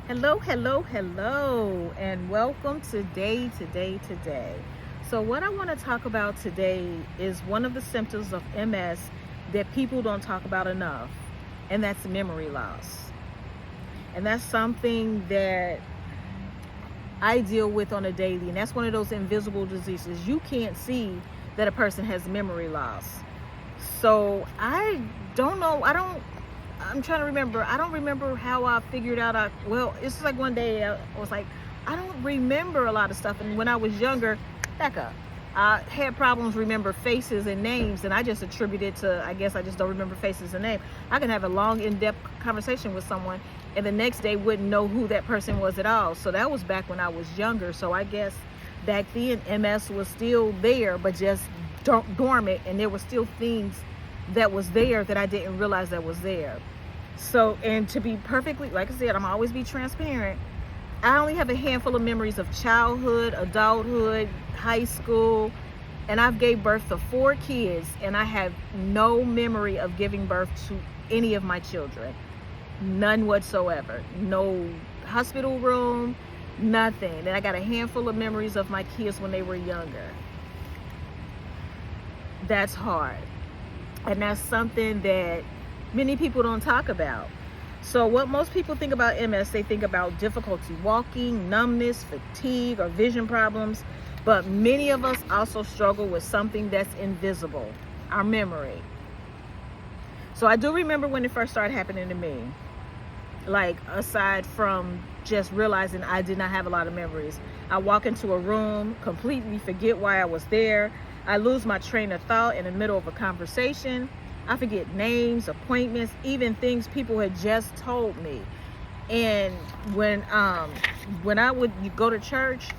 Hello, hello, hello, and welcome to Today. So, what I want to talk about today is one of the symptoms of MS that people don't talk about enough, and that's memory loss. And that's something that I deal with on a daily, and that's one of those invisible diseases. You can't see that a person has memory loss. So, I don't know, I'm trying to remember. I don't remember how I figured out. It's like one day I was like, I don't remember a lot of stuff. And when I was younger, back up, I had problems remember faces and names, and I just attribute it to, I guess I just don't remember faces and names. I can have a long, in-depth conversation with someone, and the next day wouldn't know who that person was at all. So that was back when I was younger. So I guess back then MS was still there, but just dormant, and there were still things that was there that I didn't realize that was there. So, and to be perfectly, like I said, I'm always be transparent. I only have a handful of memories of childhood, adulthood, high school, and I've gave birth to 4 kids, and I have no memory of giving birth to any of my children. None whatsoever. No hospital room, nothing. And I got a handful of memories of my kids when they were younger. That's hard. And that's something that many people don't talk about. So what most people think about MS, they think about difficulty walking, numbness, fatigue, or vision problems. But many of us also struggle with something that's invisible, our memory. So I do remember when it first started happening to me. Like, aside from just realizing I did not have a lot of memories. I walk into a room, completely forget why I was there. I lose my train of thought in the middle of a conversation. I forget names, appointments, even things people had just told me. And when I would go to church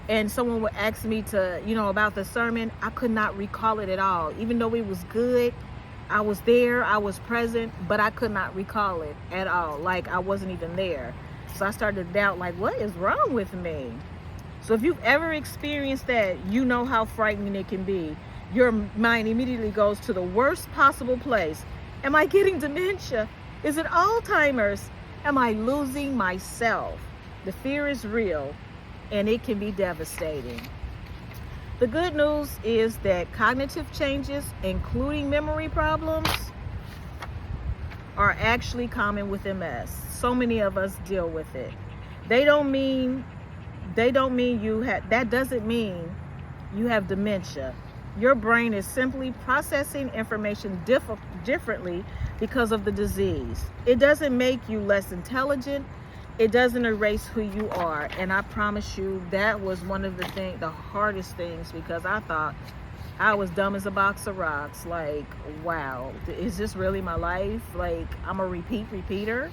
and someone would ask me to, about the sermon, I could not recall it at all. Even though it was good, I was there, I was present, but I could not recall it at all. Like I wasn't even there. So I started to doubt, like, what is wrong with me? So if you've ever experienced that, you know how frightening it can be. Your mind immediately goes to the worst possible place. Am I getting dementia? Is it Alzheimer's? Am I losing myself? The fear is real, and it can be devastating. The good news is that cognitive changes, including memory problems, are actually common with MS. So many of us deal with it. That doesn't mean you have dementia. Your brain is simply processing information differently because of the disease. It doesn't make you less intelligent. It doesn't erase who you are. And I promise you, that was one of the hardest things, because I thought I was dumb as a box of rocks. Like, wow, is this really my life? Like, I'm a repeater.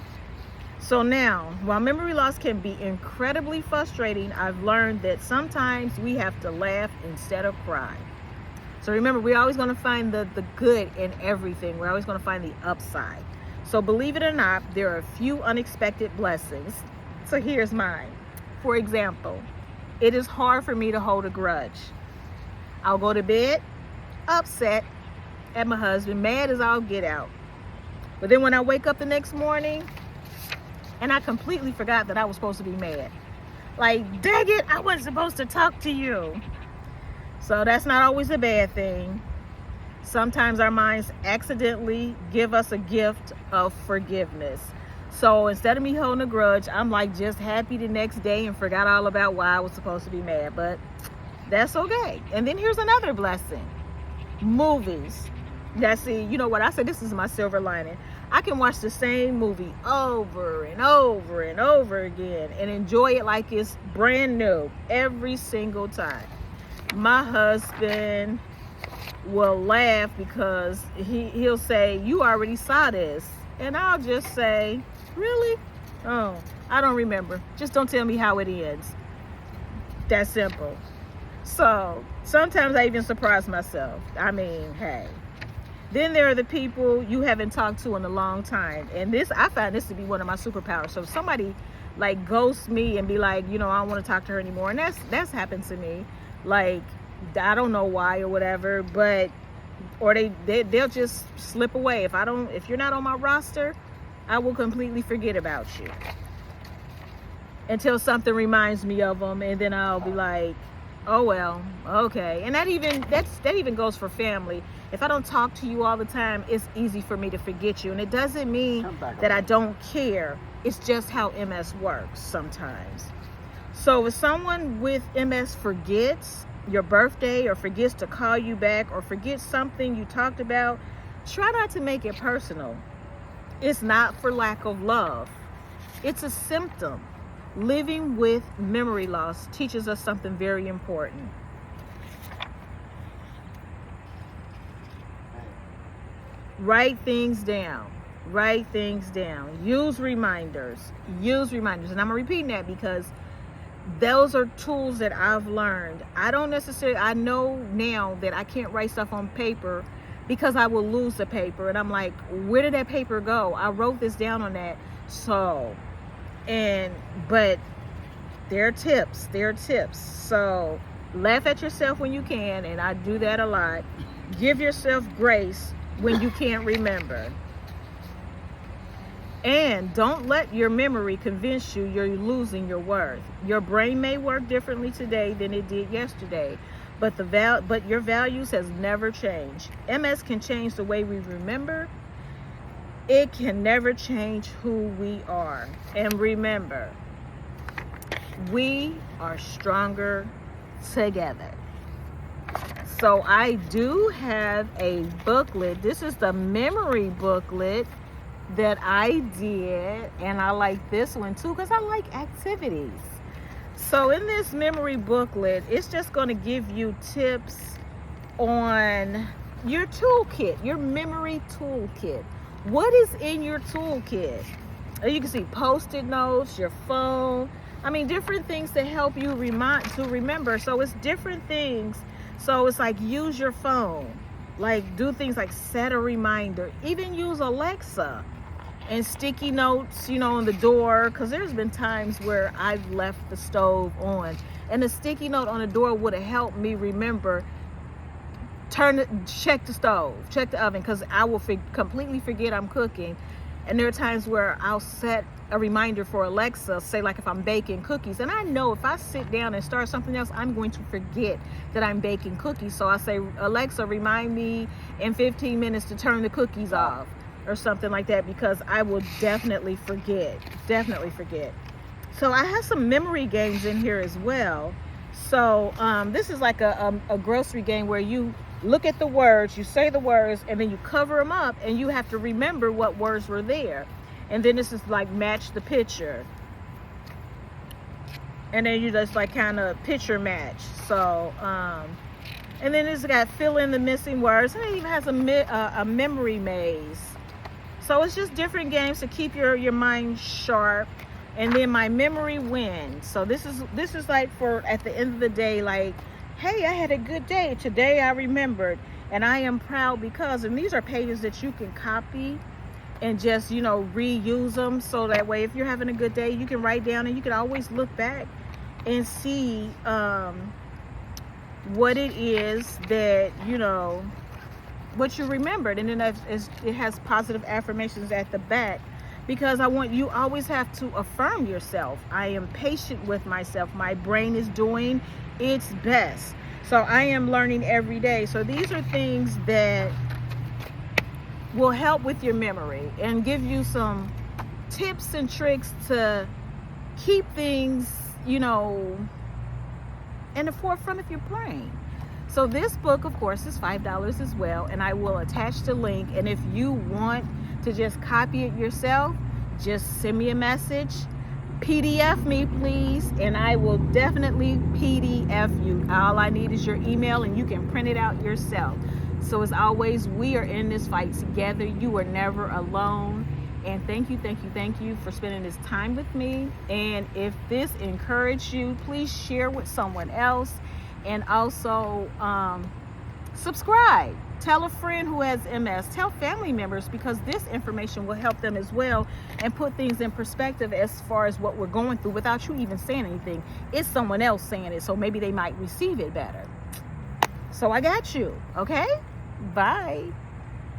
So now, while memory loss can be incredibly frustrating, I've learned that sometimes we have to laugh instead of cry. So remember, we're always going to find the good in everything. We're always going to find the upside. So believe it or not, there are a few unexpected blessings. So here's mine. For example, it is hard for me to hold a grudge. I'll go to bed upset at my husband, mad as I'll get out. But then when I wake up the next morning, and I completely forgot that I was supposed to be mad. Like, dang it, I wasn't supposed to talk to you. So that's not always a bad thing. Sometimes our minds accidentally give us a gift of forgiveness. So instead of me holding a grudge, I'm like just happy the next day and forgot all about why I was supposed to be mad. But that's okay. And then here's another blessing. Movies. You know what? I said this is my silver lining. I can watch the same movie over and over and over again and enjoy it like it's brand new every single time. My husband will laugh because he'll say, "You already saw this." And I'll just say, "Really? Oh, I don't remember. Just don't tell me how it ends." That simple. So sometimes I even surprise myself. I mean, hey. Then there are the people you haven't talked to in a long time. And I find this to be one of my superpowers. So if somebody like ghosts me and be like, I don't want to talk to her anymore. And that's happened to me. Like, I don't know why or whatever, or they'll just slip away. If you're not on my roster, I will completely forget about you. until something reminds me of them, and then I'll be like, oh well, okay. And that even goes for family. If I don't talk to you all the time, it's easy for me to forget you. And it doesn't mean that I don't care. It's just how MS works sometimes. So if someone with MS forgets your birthday, or forgets to call you back, or forgets something you talked about, try not to make it personal. It's not for lack of love. It's a symptom. Living with memory loss teaches us something very important. Write things down. Write things down. Use reminders. Use reminders. And I'm repeating that because those are tools that I've learned. I know now that I can't write stuff on paper because I will lose the paper. And I'm like, where did that paper go? I wrote this down on that. But there are tips. So laugh at yourself when you can. And I do that a lot. Give yourself grace when you can't remember. And don't let your memory convince you you're losing your worth. Your brain may work differently today than it did yesterday, but your values has never changed. MS can change the way we remember. It can never change who we are. And remember, we are stronger together. So I do have a booklet. This is the memory booklet that I did, and I like this one too because I like activities. So in this memory booklet, it's just going to give you tips on your toolkit, your memory toolkit. What is in your toolkit? You can see Post-it notes, your phone. I mean, different things to help you remember. So it's different things. So it's like, use your phone. Like, do things like set a reminder. Even use Alexa. And sticky notes, on the door, because there's been times where I've left the stove on, and the sticky note on the door would have helped me remember, check the stove, check the oven, because I will completely forget I'm cooking. And there are times where I'll set a reminder for Alexa, say like if I'm baking cookies, and I know if I sit down and start something else, I'm going to forget that I'm baking cookies. So I say, Alexa, remind me in 15 minutes to turn the cookies off, or something like that, because I will definitely forget. So I have some memory games in here as well. So this is like a grocery game where you look at the words, you say the words, and then you cover them up, and you have to remember what words were there. And then this is like match the picture. And then you just like kind of picture match. So and then it's got fill in the missing words, and it even has a memory maze. So it's just different games to keep your mind sharp. And then my memory wins. So this is like for at the end of the day, like, hey, I had a good day. Today I remembered, and I am proud because, and these are pages that you can copy and just, reuse them. So that way, if you're having a good day, you can write down, and you can always look back and see what it is that, what you remembered. And then it has positive affirmations at the back, because you always have to affirm yourself. I am patient with myself. My brain is doing its best. So I am learning every day. So these are things that will help with your memory and give you some tips and tricks to keep things, in the forefront of your brain. So this book, of course, is $5 as well, and I will attach the link. And if you want to just copy it yourself, just send me a message, PDF me, please, and I will definitely PDF you. All I need is your email, and you can print it out yourself. So as always, we are in this fight together. You are never alone. And thank you for spending this time with me. And if this encouraged you, please share with someone else. And also subscribe. Tell a friend who has MS. Tell family members, because this information will help them as well and put things in perspective as far as what we're going through without you even saying anything. It's someone else saying it, so maybe they might receive it better. So I got you, okay? Bye.